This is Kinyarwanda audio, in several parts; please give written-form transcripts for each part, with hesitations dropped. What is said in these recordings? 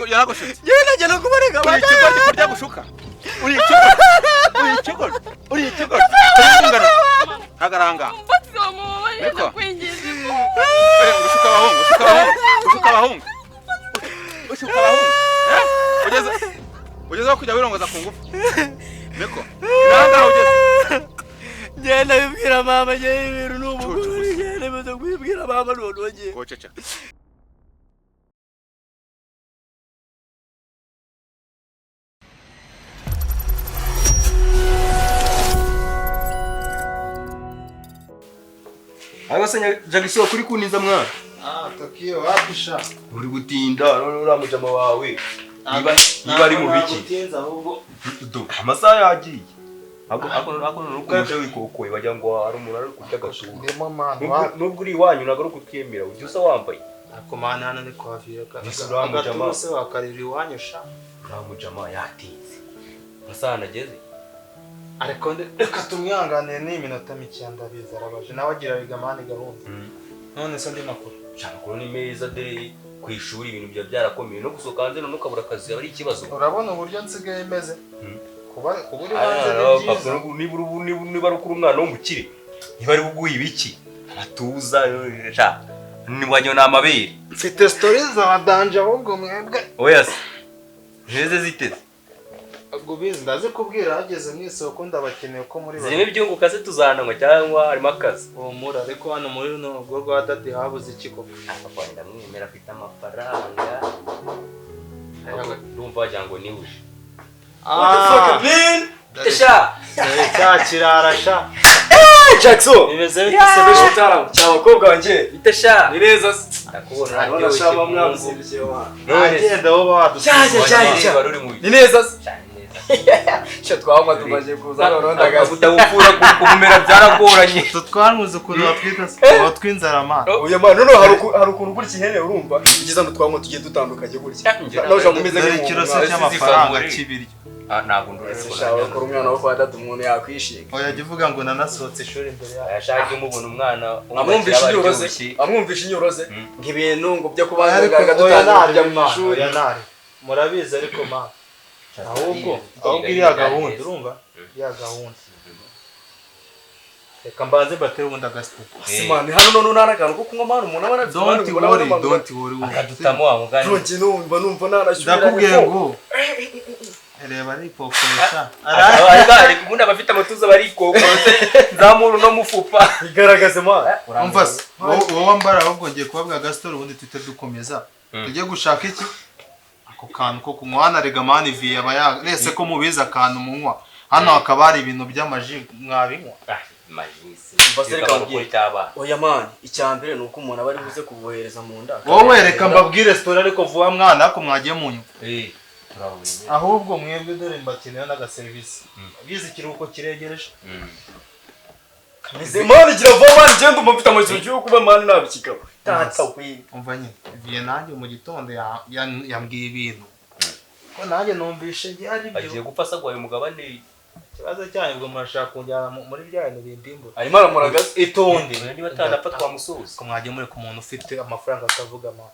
yaragushutse Yena no kubareka uri ikigoryi kurya gushuka uri ikigoryi hagaranga niko ushuka abahungu ugeze kujya wirongoza ku ngufu niko nanga ugeze Ngenda bibwira mama ngiye ibintu n'umugore ngenda maze kubibwira mama none Koceca Abasanya Jackson kuri kuniza mwana Tokyo wapisha uri gutinda none uramujama wawe niba ari mu biki gutinza ahubwo amasaha yagiye ako nuko wikokoye bajya ngo ari umuntu ari kurya gashuka ndemo mwana nubwo uri wanyu nagaruka utwemera ujye usa wambaye ako mana hano ni kwa vira uramujama se wakarira iwanyu sha uramujama yatinze amasaha nageze ariko reka tumwihanganire n'iminota mike ndabiza arabaje nawe agira bigamani gahunda none se ndi makuru cyakora ni meza de kwishuri ibintu bya byarakomeye no gusoka hanze no ukabura akazi ari ikibazo urabona uburyo nsigaye meze kuba uri hanze niba ari ukuri umwana w'umukire niba ari buguye ibiki amatuza niwanyo n'amabere mfite stories za danje ahubwo mwebwe oya se heze ziteze ubwo bizi ndazi kubwira hageze mu isoko ndabakeneye ko muri zirimo ibyunguka se tuzananywa cyangwa harimo akazi umura ariko hano muri runo rugo rwa dadi habuze iki koko akapanda mwemera afite amafaranga ndumva wagira ngo ni uje Tesha cyakirara sha Jackson bimeze bite se besho tara cyabakobwa wanje Tesha ni neza ndakubona ariko shaba mwamuzibye wa agenda wo badushyira baruri mu ni neza cyo twahoma tumaje kuza ronda gazi utagukura kumera byaragoranye tutwamuze ukuntu batwita batwinzara ma uyu mwana no hari ukuntu gutya ihene urumva igiza ngo twamwe tugiye dutandukanye gutya naje ngumeze nk'ikirose cy'amafaranga kibiryo ntabwo ndurese shaka ko umwana wo kwa dadu umuntu yakwishika oya givuga ngo nanasohotse ishuri imbere yawe yashaka umubona umwana amwumvisha inyoroze nk'ibintu ngo byo kubanga dutandukanye mu ishuri murabizi ariko ma ahubwo iriya gahunda urumva iriya gahunda reka mbanze batere ubundi agasite simani hano none unarakantu ko kunywa mwana umuntu abana don't worry akadutamo wa mugani nonje numva nanashyura ndakubwiye ngo reba ari popesha ari ubundi abafite amatuza bari kokose nzamuru no mufupa igaragaze ma umva se wowe mbara ahubwo ngiye kubabwa agasite ubundi twite dukomeza tujye gushaka iki ako kantu ko kunywana rega mani vi aba nese ko mubiza akantu munywa hano akaba ari ibintu by'amaji mwabinywa oya mani icyambere nuko umuntu aba ari buze kubohereza mu nda wowe reka mbabwire story ariko vuba mwana ako mwagiye munyu ahubwo mwebwe dore mbakeneye n'agaservice bize ikiruhuko kiregereje mani kirava mani genda umufite amazu cyo kuba mani nabikigabo tata umva nyine vie nanjye mu gitondo yambwiye ibintu ko nanjye numvishe ari byo agiye gupasa gwaye umugabane kibazo cyane ubwo murashaka kunjyana muri bya bintu bindimbo arimo aramuraga itonde niba atanapfa twamusuza ko mwagiye muri ku muntu ufite amafaranga atavuga ma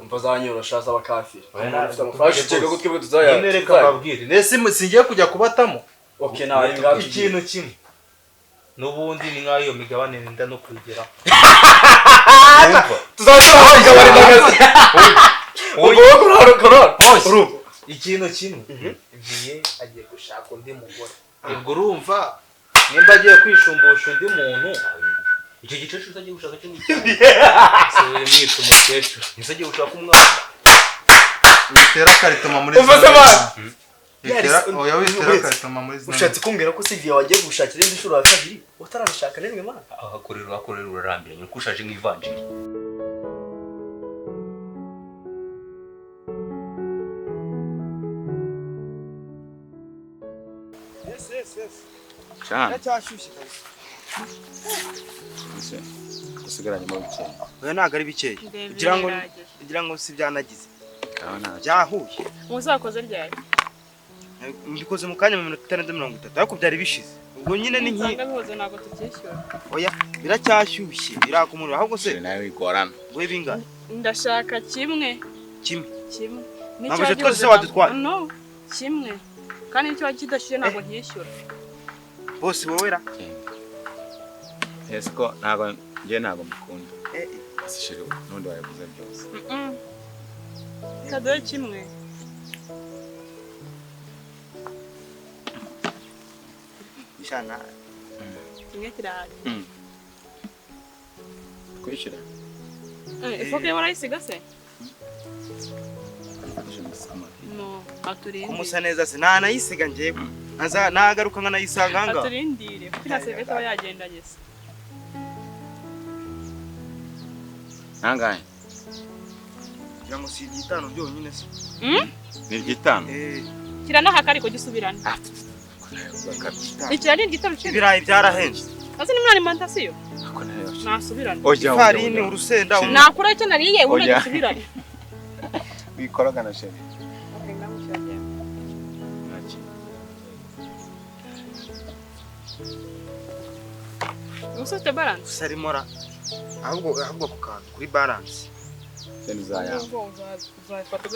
umva zanyorosha saba kafiri amafaranga cyega gutwe bwo tuzaya nereka babwire nese singiye kujya kubatamo okay nawe ikintu kimwe nubundi ni nka iyo migabane nda no kwigera tuzashaka migabane ndagaze urumva ikintu kimwe igiye agiye gushaka undi mugore ubwo urumva nimba agiye kwishumbusha undi muntu icyo gice utagiye gushaka cyo ni so mwita umukecuru nisagiye gushaka umwana bitera karitoma muri oya witera karitoma muri ushatse kumbwira ko Sylvia wagiye gushakira indi shuro ya kabiri utarabishaka nemwe mana ahakorera urarambiranye uko ushaje nk'ivanjiri yes cyane cyashyushye usigaranye mu bikeye oya naga ari bikeye kugira ngo si byanagize byahuye muzakoze ryari mbikoze mu kanya mu minota 30 ariko byari bishize ubwo nyine ni nki bihoze nago tukishyura oya biracyashyushye birakumurira ahubwo se nawe wigorana we bingana ndashaka kimwe kimwe kimwe ntabwo uje twese wadutwaye no kimwe kandi nicyo kidashije ntabwo nkishyura bose wowe ra ese ko ntabwo njye ntabwo mukunda sishiro nundi wayavuze byose kadoye kimwe ishana kimwe kirahari kwishyura ifoke warayisiga se no aturinde kumusa neza se nta nayisiga njyewe nagaruka nkanayisanga hanga aturindire kuko na serivete aba yagendanye se nangahe kugira ngo si 5 byonyine se ni 5 kiranaha ariko gisubirana ikirari igitabo cyo ibirayi byarahenze ase ni muri alimentation nasubirana ifarini urusenda nakura icyo nariye uri gisubirana bikoroga na sheri Usote balance. Sarimora. Ahubwo ku kantu kuri balance. Genda uzayama.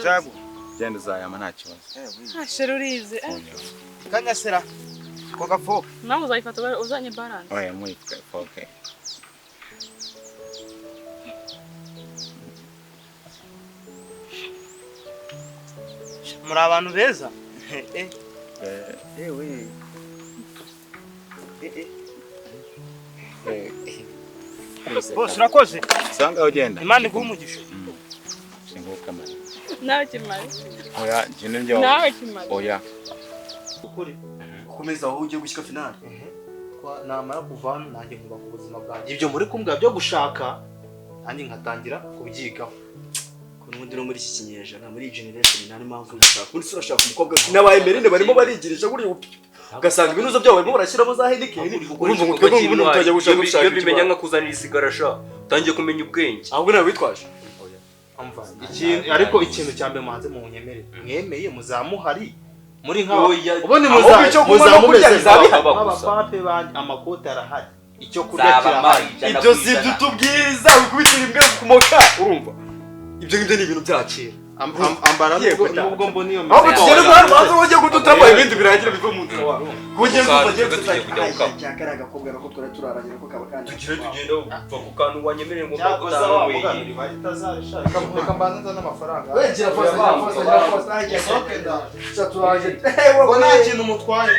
Jago. Genda uzayama nta kibazo. Sherurize. Kanyasera. Ko gafo. Nawe uzayifata uzanye balance. Oya mwifika foke. Muri abantu beza. Boss urakoze. Sanga ugenda. Imana iguhe umugisha. Singuka mali. Nawe kimari. Oya, jine njye. Nawe kimari. Oya. Ukuri. Ukomeza aho ugiye gushyika finale. Kwa namara kuvana nanjye nkuba ku buzima bwanjye. Ibyo muri kumbwa byo gushaka nanjye nkatangira kubyigaho. Kunundi no muri iki kinyejana muri generation nani mpamvu gushaka. Undi surashaka umukobwa nabaye merine barimo barigirisha kuri ugasanga ibinuzo byabo barimo barashyiramo za Heineken urumva ngo twebwe ngo utajya gushaka iyo bimenya nka kuzanira isigarasha utangiye kumenya ubwenge ahubwo nawe witwaje amva ikintu ariko ikintu cyambe muhanze mu nyemere mwemeye muzamuhari muri nk'abo ubone muzamumeze abapape bandi amakoti arahari icyo kurya kirahari ibyo si tutubwiza ukubitira imbwa kumoka urumva ibyo ngibyo ni ibintu byakira ambara nubwo mbona iyo aho tugere muri hanze wajye kututambaye ibindi birangira biva mu nzira wa kujye kujya cyakaraga kobwa nako twara turarangira ko kaba kandi tugenda upfa ku kantu wanyemereye ngo utazamuye itazarisha reka mbanza n'amafaranga wegera turaje ngo nta kintu mutwaye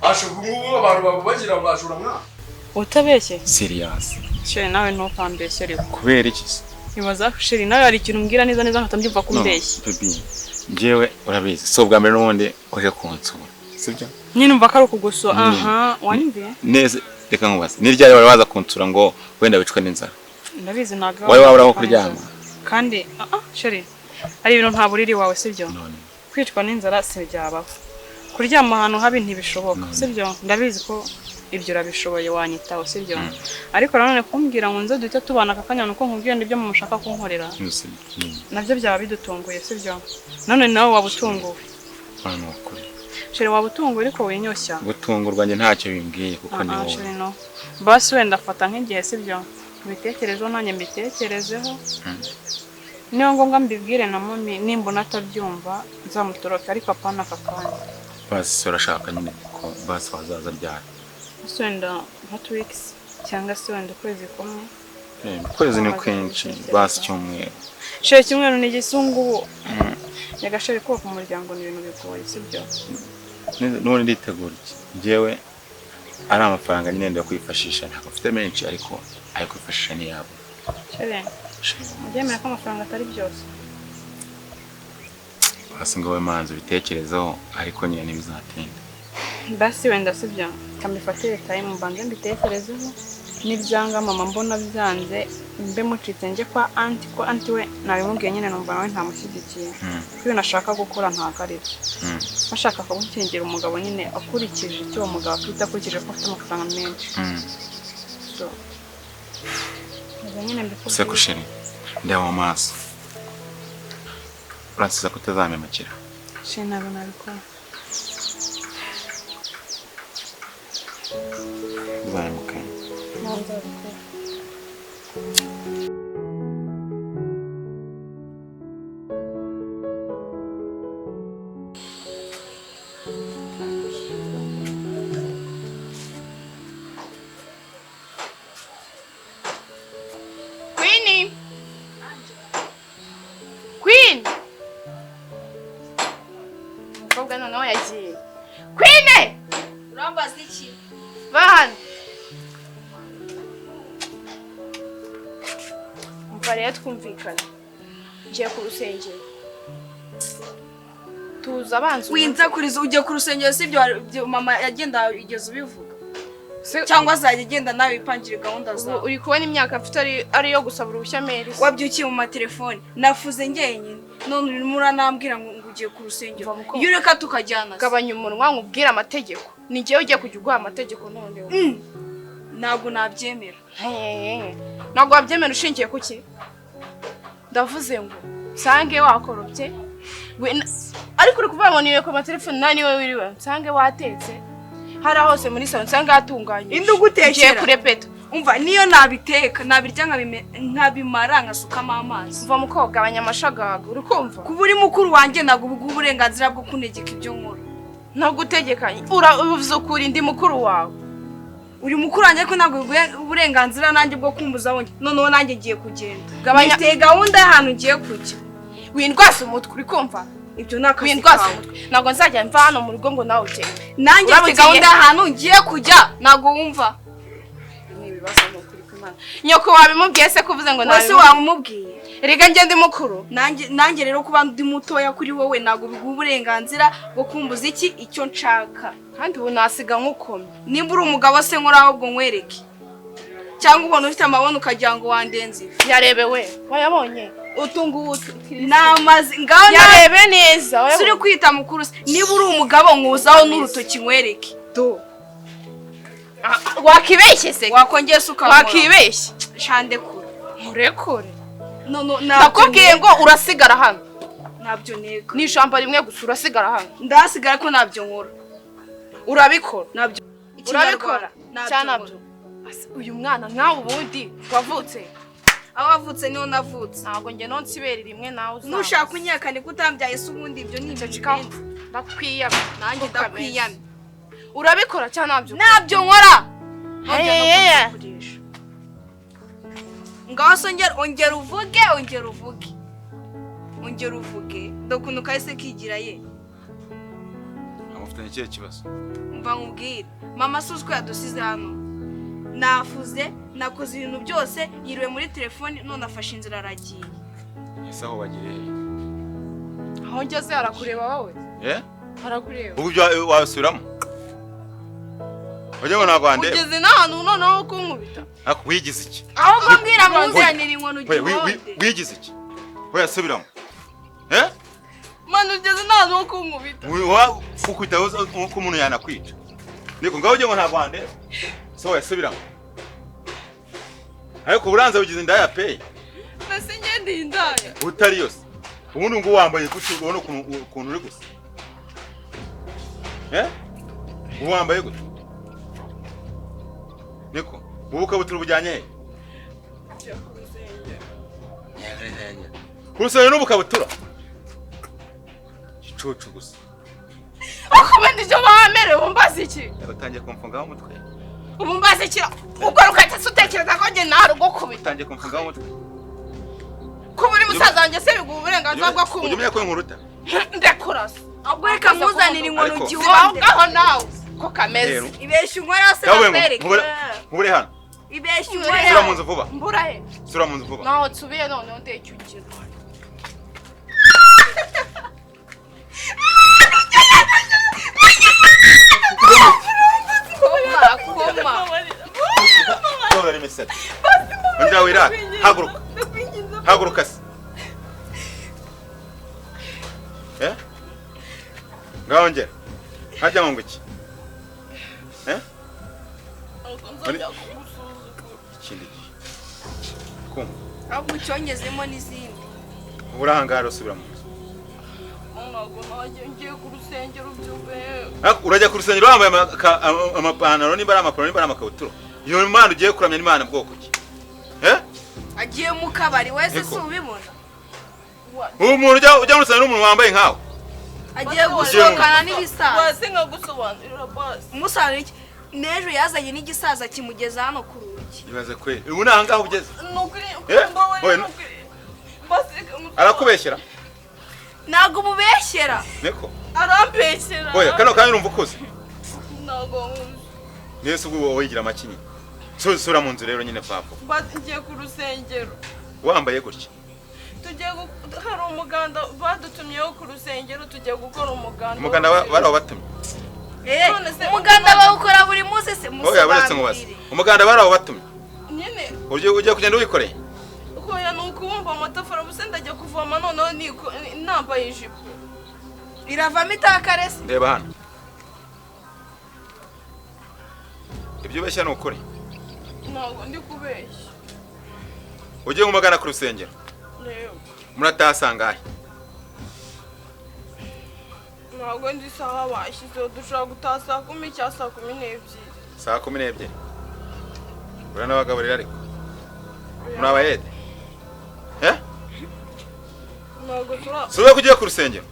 ashugu abantu babo bagira bashura mwa utabeshye Serious. Sheri nawe ntupambeshye rero Kubera iki? Ibaza Sheri nawe hari ikintu mbwira neza neza nkatambyumva kumbeshye. Baby. Jewe urabizi so bwa mbere n'ubundi uje kunsura. Sibyo? Nyine umva kari ukuguso aha wanyumviye? Neza reka nkubaze. Ni ryari wari waza kunsura ngo wenda wicwe n'inzara? Ndabizi naga. Wari waburaho kuryama. Kandi Sheri ari ibintu nta buriri wawe sibyo? None. Kwicwa n'inzara si byabaho. Kuryama ahantu habi ntibishoboka sibyo? Ndabizi ko ibyo urabishoboye wanyitaho sibyo ariko nanone kumbwira ngo nzo duhita tubana akakanya nuko nkubwiye ndibyo mushaka kunkorera nabyo byaba bidutunguye sibyo none nawe wabutunguwe hano kuri Sheri wabutunguwe ariko winyoshya gutungurwa nje ntacyo bimbwiye kuko ni wowe Sheri no basi wenda fata nk'igihe sibyo bitekerezo nanjye mbitekerezeho niyo ngombwa mbibwire na mami nimbona atabyumva nzamutoroka ariko apana akakanya basi urashaka nyine ko basi wazaza ryari Wenda hot weeks cyangwa se wenda kwezi kumwe kwezi ni kwinshi basi cyumweru Sheri cyumweru ni gisungu Nyagasheri ko ku muryango ni ibintu bigoye sibyo none nditegura iki jewe ari amafaranga nyine ndo kwifashisha ntabwo mfite menshi ariko ayo kwifashisha ni yabo Sheri mujyemera ko amafaranga atari byose basi ngo we manzi bitekerezo ariko nyine ntibizatinda basi wenda sibyo kamifatire time mbanze mbitekerezeho nibyanga mama mbona byanze mbe mucitse nje kwa anti we nabimubwiye nyine numva nawe ntamushyigikiye kuko nashaka gukora ntagarira bashaka kugukingira umugabo nyine akurikije icyo umugabo afite akurikije ko afite amafaranga menshi so nyine mbikubwiye se kushiri ndeba mu maso uransiza kutazamemukira Sheri ntabwo nabikora Zamuka. nawe yagiye. Queen! Urambaza iki? Bana. Umva rero twumvikana. Ngiye ku rusengero. Tuza abanza. Winza kuriza ujye ku rusengero sibyo mama yagenda igeze ubivuga. Cyangwa azajya agenda nawe ipangire gahunda zawe. Uri kubona imyaka mfite ari yo gusaba uruhushya Mary. Wabyukiye mu matelefone. Nafuze ngenyine. None urimo uranambwira ngo ugiye ku rusengero. Iyo ureka tukajyana. Gabanya umunwa nkubwira amategeko. Ni ngewe ugiye kujya uguha amategeko none. Ntabwo nabyemera. Ntabwo wabyemera ushingiye kuki? Ndavuze ngo sange wakorobye. Ariko uri kuvuga ngo niwe ku matelefone nani we wiriwe. Sange watetse. Hara hose muri salon sange hatunganye. Indugutekera. Ngiye kurepeta. Umva niyo nabiteka nabirya nkabimara nkasukamo amazi. Umva mukobwa abanyamashagaga uri kumva? Kuba uri mukuru wanjye ntabwo ubuguha uburenganzira bwo kunegeka ibyo nkora. Ntabwo utegekanye. Uravuze ukuri ndi mukuru wawe. Uri mukuru wanjye ko ntabwo uburenganzira nanjye bwo kumbuza wonge. Noneho nanjye ngiye kugenda. Gabanya gahunda y'ahantu ngiye kujya. Windwase umutwe uri kumva? Ibyo nakazi. Windwase umutwe. Ntabwo nzajya mva hano mu rugo ngo nawe ugende. Nanjye mfite gahunda y'ahantu ngiye kujya. Ntabwo wumva. Nyoko wabimubwiye se kuvuze ngo nawe wamubwiye rega ngende mukuru nanjye rero kuba ndi mutoya kuri wowe nago biguha uburenganzira bwo kumbuza icyo nshaka kandi ubu nasiga nk'ukomye nimba uri umugabo se nkora ahubwo nkwereke cyangwa ubona ufite amabona ukagira ngo wandenze yarebewe wayabonye utungu namazi ngaho yarebe neza suri kwita mukuru niba uri umugabo nkuzaho n'urutoki nkwereke do wakibeshye se wakongera ukabona wakibeshye shande kure murekure no nakubwiye ngo urasigara hano nabyo nego ni ijambo rimwe gusa urasigara hano ndasigara ko nabyo nkora urabikora nabyo urabikora nabyo uyu mwana nkawe ubundi wavutse aho wavutse niho navutse ntabwo nge nonse ibere rimwe nawe uzaba nushaka unyakane kutambyaye se ubundi ibyo ni ibyo ndakwiyamye nanjye ndakwiyamye urabikora cyangwa nabyo nkora ngaho ongera uvuge ndokuntu kahise kigira ye amufitanye ikihe kibazo mva nkubwire mama suzi ko yadusize hano nafuze nakoze ibintu byose yiriwe muri telefone none afashe inzira aragiye ese aho wagiriye aho ngeze arakureba wowe arakureba ubwo wasubiramo Ujye ngo nagwande ugeze n'ahantu noneho kunkubita ako wigize iki ahubwo mbwira munzanira inkono ugihonde wigize iki oya subiramo manu ugeze n'ahantu kunkubita ukubita uko umuntu yanakwica niko ngaho ujye ngo nagwande so oya subiramo ariko uburanze bugize indaya pe nase ngende indaya utari yose ubundi ngo wambaye gute ubona ukuntu uri gusa wambaye gute niko ubuka butura bujyanye kurusenge n'ubukabutura gicucu gusa akabandi cyo bamerewe umbaza iki batangiye kumfungaho umutwe umbaza iki ubwo rukatse utekereza ko nge nta rugo kubita batangiye kumfungaho umutwe ko buri musaza wanjye se biguha uburenganzira bwo kumva ujye umenya ko inkuruta ndekurasa ahubwo reka muzanira inkono ugihonde aho nawe ko kameze ibeshya inkono se bakwereke mubure hano ibeshya inkono sura mu nzu vuba mbura he sura mu nzu vuba naho tsubiye noneho ndecyukira Tora rimesete Ongera wiraka haguruka se ngaho ongera hajya ngo iki ikindi kumva ahubwo ucyongezemo n'izindi urahangara usubira mu nzu ntabwo najya ngiye ku rusengero by'ube urajya ku rusengero wambaye amapantaro nimba ari amapantaro nimba ari amakabutura iyo Imana ugiye kuramya n'Imana bwoko ki agiye mu kabari wese si ubibona umuntu ujya mu rusengero n'umuntu wambaye nkawe agiye gusohokana n'igisaza basi nkagusobanurira basi umusaza iki n'ejo yazanye n'igisaza kimugeza hano ku rugi ibaze kwe ubu ni ahangaha ugeze arakubeshyera ntabwo umubeshyera niko arambeshyera. Oya kano kanya urumva ukoze. Ntabwo nkuzi. Nese ubwo wigira amakinyi. Sura mu nzu rero nyine papa. Ngiye ku rusengero. Wambaye gutya. Hari umuganda badutumyeho ku rusengero tugiye gukora umuganda. Umuganda baraho batumye. Umuganda bawukora buri munsi se musobanurire. Oya baretse ngo base. Umuganda baraho batumye. Nyine. Ugiye kugenda ubikoreye. Oya nukubumba amatafari ubuse ndajya kuvoma noneho nambaye ijipo. Iravamo itakarese. Ndeba hano. Ibyo beshya ni ukuri. Ntabwo ndi kubeshya. Ugiye umugana ku rusengero. Rero. Muratasanga he? Ntabwo ndi sawa bashyizeho dushobora gutaha saa 10 cyangwa saa 12. Saa 12. Urana bagaburira ariko. Muri abayede. Ntabwo tura. Suba kugiye ku rusengero.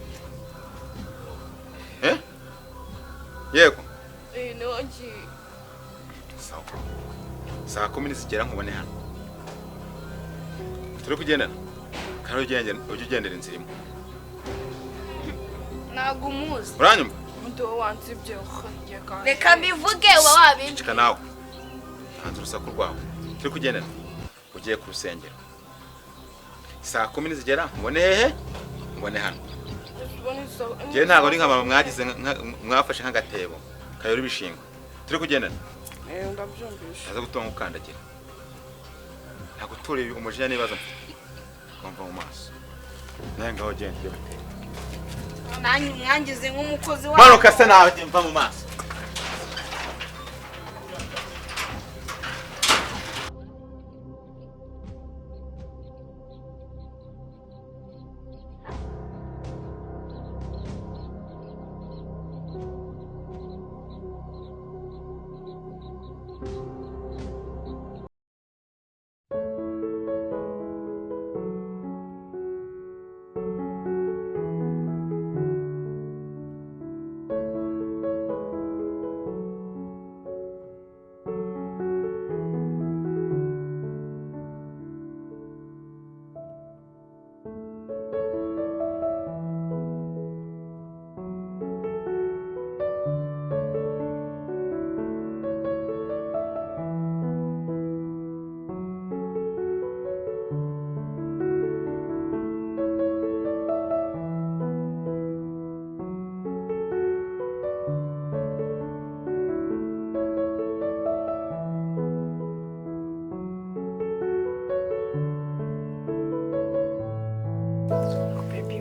Yego. Ntiwagiye. Sawa. Saa 10 zigera nkubone hano. Turi kugendana. Kandi ugendera inzira imwe. Ntabwo umuzi. Uranyumva? Ndo wansibye ukhanje kandi. Reka mbivuge uba wabinjye. Shika nawe. Hanze urusaku rwawe. Turi kugendana. Ugiye ku rusengero. Saa 10 zigera nkubone hehe? Nkubone hano. Je ntago ari nka mama mwagize mwafashe nk'agatebo. Kayori bishinga. Turi kugendana. Ndabyumvisha. Aza gutonga ukandagira. Ntago turi umujinya nibaza mfite. Komva mu maso. Nanga wagende batera. Nanyu mwangize nk'umukozi wa. Manuka se nawe mva mu maso.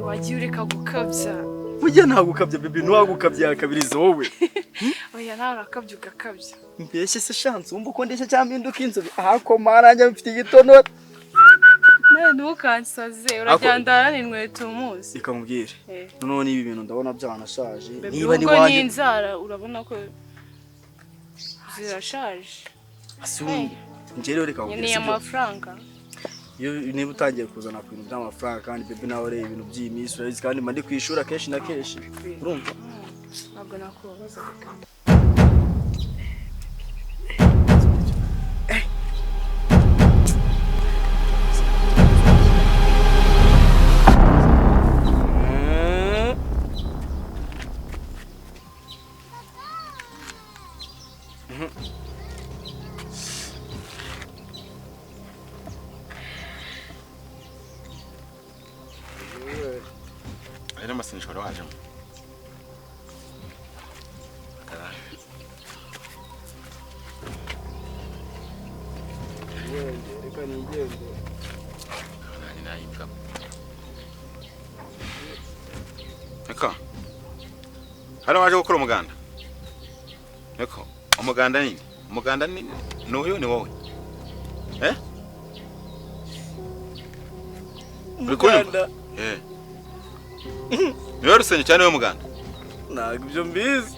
Wagiye ureka gukabya. Burya ntabwo ukabya baby ntiwagukabya yakabiriza wowe. Oya narakabya ugakabya. Mbese se chance umva uko ndeshya cyampinduka inzobe. Aha ko maranja mfite igitono. Ntukansaze urajyandara n'inkweto umuzi. Ikamubwire. Noneho niba ibintu ndabona byanashaje. Niba ni waje inzara urabona ko zirashaje. Asumye. Njyewe reka ubwire. Ni amafaranga. Iyo niba utangiye kuzana ku bintu by'amafaranga kandi baby nawe reba ibintu by'iminsi urabizi kandi mandi kwishura kenshi na kenshi. Urumva? Ntabwo nakubaza kandi. Ari n'amasengesho wajemo. Reka nigende. Nani nayibwa. Eka. Hano waje gukora umuganda. Eko, umuganda nini? Umuganda ni n'uyu ni wowe. Umuganda. Niwe rusenye cyane we muganda. Ntabwo ibyo mbizi.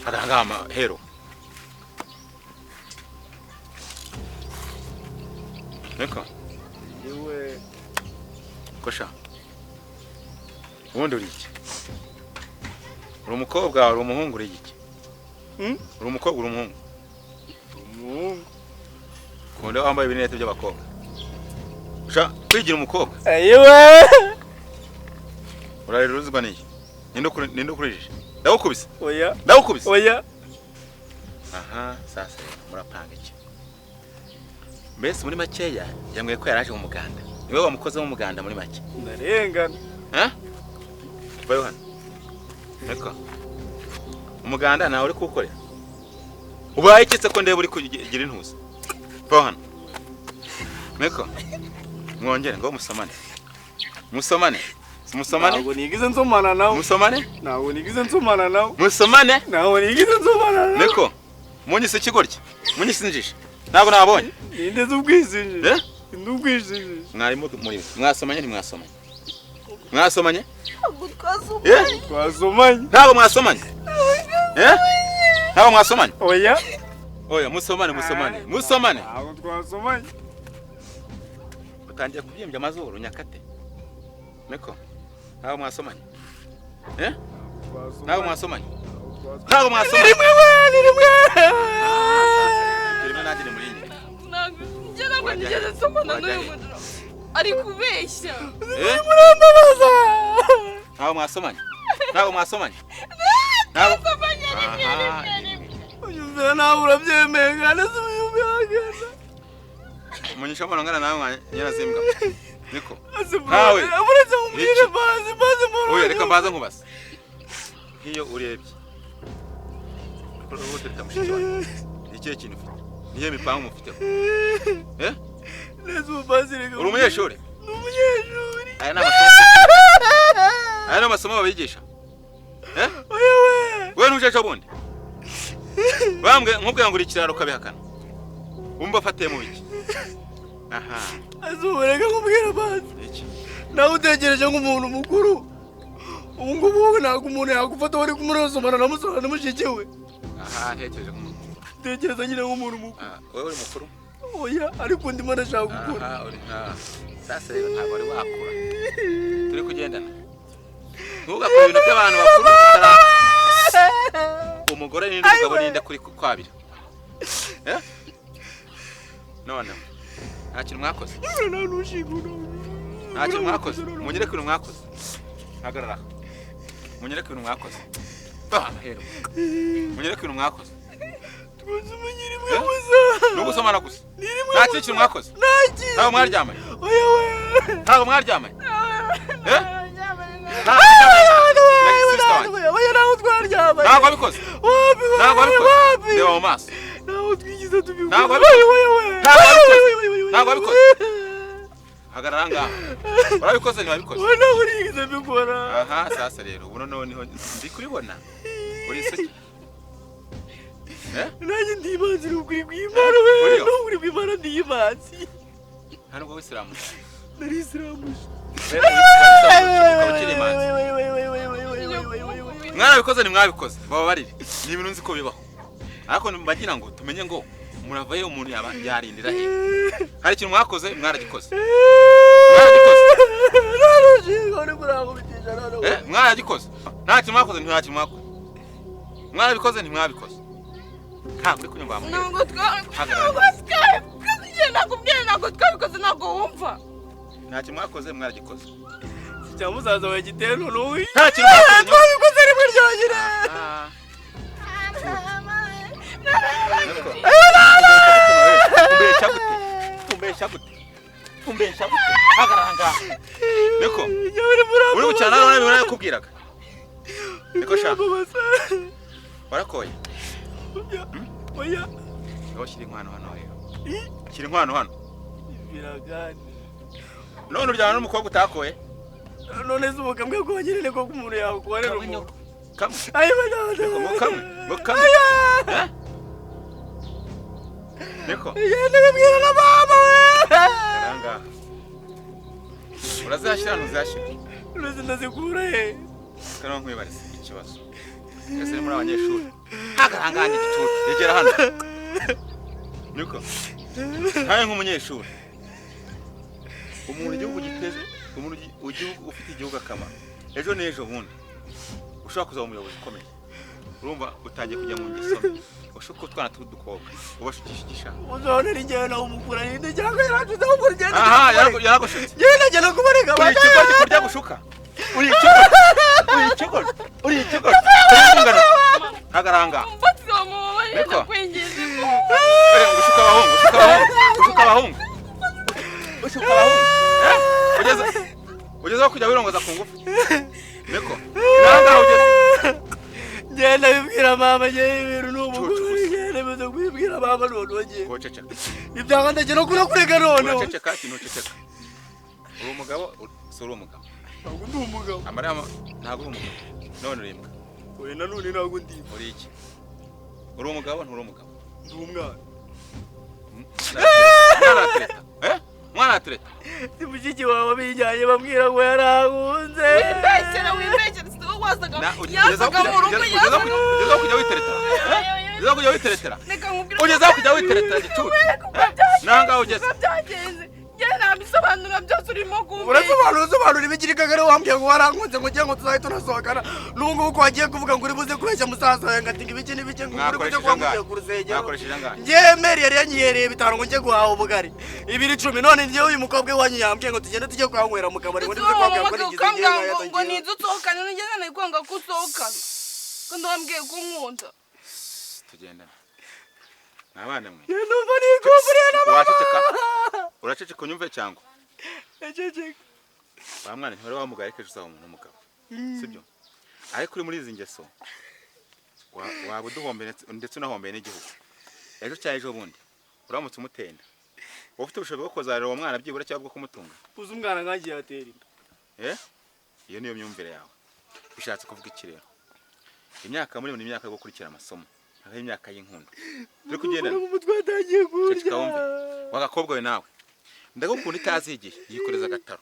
Agangama hero. Eko. Yewe. Kosha. Ubundi uri iki? Uri umukobwa uri umuhungu uri iki? Uri umukobwa uri umuhungu? Umuhungu. Kunde wambaye ibinete by'abakobwa. Usha kwigira umukobwa. Yewe. Uraruzwa niki? ninde ukurije ndagukubise oya ndagukubise oya aha sasa murapanga iki mbese muri makeya yambwiye ko yaraje mu muganda niwe wamukoze mu muganda muri make ndarengana bayo hano eko umuganda nawe uri kuwukorera ubaye ikitse ko ndebe uri kugira intuza bayo hano eko mwongere ngo musomane ntabwo nigize nsomana nawe musomane ntabwo nigize nsomana nawe musomane ntabwo nigize nsomana nawe neko munyise ikigoryi munyise injiji ntabwo nabonye ninde z'ubwizinjije ninde ubwizinjije mwarimu muri mwasomanye ntimwasomanye mwasomanye twasomanye ntabwo mwasomanye ntabwo mwasomanye oya musomane ntabwo twasomanye utangiye kubyimbya amazuru nyakate neko ntabwo mwasomanye ntabwo mwasomanye rimwe nagire muri nyine ntabwo nigeze nsomana n'uyu mudura ari kubeshya ntabwo mwasomanye unyumvira nawe urabyemeye kandi si uyumvira umunyisha mbona ngana nawe nyirazimbwa niko nawe uretse mubwire bazi oya reka mbaza nkubase nk'iyo urebye utereka mushiki wawe ikihe kintu ufite niyo mipango mufiteho neza umubazi reka uri umunyeshuri ni umunyeshuri aya ni amasomo babigisha we ntujeje bundi bambwe nkubwira ngo uri ikiraro ukabihakana wumva afatiye mu biki aha azureka nkubwira bazi nawe utegereje nk'umuntu mukuru ubu ngubu ntabwo umuntu yakufata wari kumurosomana na musora na mushiki we aha ntekereje nk'umuntu tekereza nyine nk'umuntu mukuru wowe uri mukuru oya ariko ndimo ndashaka gukura aha uri sasa rero ntabwo wari wakura turi kugendana ntugakore ibintu by'abantu bakuru umugore n'indi mugabo n'indi kuri kwabira none nta kintu mwakoze munyereke ibintu mwakoze hagarara munyereke ibintu mwakoze hero munyereke ibintu mwakoze ni ugusomana gusa nta kintu mwakoze ntabwo mwaryamanye ntabwo wabikoze reba mu maso ntabwo wabikoze hagarara ngaha urabikoze ntiwabikoze aha sasa rero ubu noneho ndi kubibona uri isuki nanjye ndibanzira ukuri bw'Imana n'ukuri bw'Imana ndibanzi hano ubwo w'isilamu nari isilamu mwarabikoze ntimwabikoze bababarire ni ibintu nzi ko bibaho ariko mbagira ngo tumenye ngo muravayo umuntu yarindira he hari ikintu mwakoze mwaragikoze mwaragikoze nta kintu mwakoze mwarabikoze ntimwabikoze ntabwo uri kunyumva ntabwo twabikoze ntabwo wumva nta kintu mwakoze mwaragikoze cya musaza wawe giteye n'uyu nta kintu mwakoze twabikoze rimwe ryonyine umbesha gute hagarara ngaha niko uri gucyana none bibona yakubwiraga niko shaka warakoye oya ngo shyira inkwano hano rero shyira inkwano hano biragani none uryana n'umukobwa utakoye none se ubukambwe bwonyine niko umuntu yakorera umuntu kamwe ayo bana ngo kamwe niko ndabwira na mama karanga urazashyira ntuzashyira uretse ndazikura he kana nkwibariza ikibazo ese muri abanyeshuri hagaranganye igicucu yegera hano niko nkaye nk'umunyeshuri umuntu igihugu giteze umuntu ufite igihugu akamaro ejo n'ejo bundi ushobora kuzaba umuyobozi ukomeye urumva utangiye kujya mu ngeso ushaka utwana tudukobwa ubashukisha igishaka uzabonera igihe nawe umukura ninde cyangwa yaracuze aho kurya aha yaragushutse yenda jya no kubareka uri ikigo kurya gushuka uri ikigo ikigori uri ikigori ungana hagaranga niko ushuka abahungu ugeze kujya wirongoza ku ngufu niko nanga ugeze ngenda bibwira mama ibintu n'umugore ngenda bizo kubibwira mama none ceceka ibyanga ndagera kuri kurega none ceceka ceceka uri umugabo suri umugabo ntabwo ndi umugabo amarama ntabwo uri umugabo none uri imbwa oya nanone ntabwo ndi uri iki uri umugabo nturi umugabo ndi umwana mwana atreta si mushiki wawe bijyanye bambwira ngo yarahunze wibeshyera si wowe wazaga yazaga mu rugo ugeza kujya witeretera ugeza kujya witeretera gicucu nangaho ugeze nabisobanura byose urimo kumva urasobanura ibigirikagare wambwiye ngo warankunze ngo ugiye ngo tuzahita tunasohokana n'ubu ngubu ko wagiye kuvuga ngo uri buze kubeshya musaza wawe ngo atinga ibiki n'ibiki ngo uri buze kuba mugiye ku rusengero njyewe meri yari yanyihereye 5 ngo njye guhaha ubugari 210 none njyewe uyu mukobwa iwanyu yambwiye ngo tugende tujye kuhanywera mu kabari ngo nibuze kubabwira ngo nigize ngewe ngo nize usohokane nigeze nakwanga ko usohokana ko ndambwiye ko nkunda tugendana nabana mwe numva nikumburiye waceceka uraceceka unyumve cyangwa ececeka bamwana ntibari bamugaye keje usaba umuntu umugabo sibyo ariko uri muri izi ngeso waba uduhombeye ndetse unahombeye n'igihugu ejo cyane ejo bundi uramutse umutenda ufite ubushobozi bwo kozarira uwo mwana byibura cyangwa bwo kumutunga uzi umwana nkangiye atera inda iyo niyo myumvire yawe bishatse kuvuga iki rero imyaka muri imyaka yo gukurikira amasomo aho imyaka y'inkundo turi kugendana mu mutwe watangiye kurya wagakobwa we nawe ndagukunda itazi igihe yikoreza agataro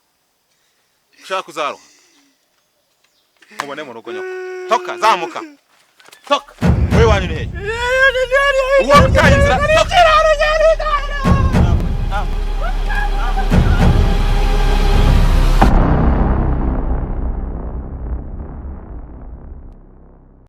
ushaka kuzaroha mubone mu rugo nyoko toka zamuka toka wewe wani ni hehe uwo utaye inzira